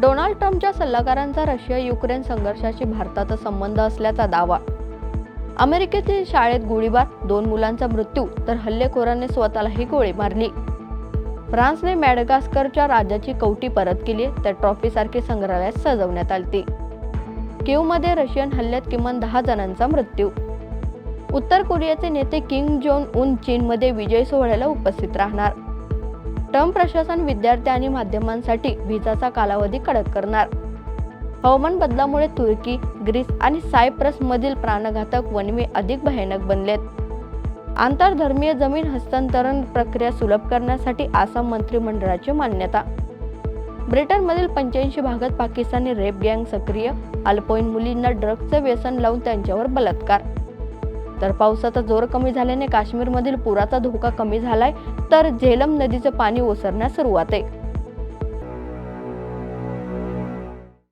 Donald ट्रम्पच्या सल्लागारांचा Russia Ukraine संघर्षाशी भारताचा संबंध असल्याचा दावा. अमेरिकेतील शाळेत गोळीबार, 2 मुलांचा मृत्यू तर हल्लेखोराने स्वतःलाही गोळी मारली. फ्रान्सने मॅडगास्करच्या राजाची कवटी परत केली, तर ट्रॉफीसारखी संग्रहालयात सजवण्यात आली. कीवमध्ये रशियन हल्ल्यात किमान 10 जणांचा मृत्यू. उत्तर कोरियाचे नेते किम जोंग उन चीनमध्ये विजय सोहळ्याला उपस्थित राहणार. ट्रम्प प्रशासन विद्यार्थी आणि माध्यमांसाठी व्हिसाचा कालावधी कडक करणार. हवामान बदलामुळे तुर्की, ग्रीस आणि सायप्रसमधील प्राणघातक वणवे अधिक भयानक बनलेत. आंतरधर्मीय जमीन हस्तांतरण प्रक्रिया सुलभ करण्यासाठी आसाम मंत्रिमंडळाची मान्यता. ब्रिटनमधील 85 भागात पाकिस्तानी रेप गँग सक्रिय, अल्पवयीन मुलींना ड्रग्जचे व्यसन लावून त्यांच्यावर बलात्कार. तर पावसाचा जोर कमी झाल्याने काश्मीरमधील पुराचा धोका कमी झालाय, तर झेलम नदीचं पाणी ओसरण्यास सुरुवात आहे.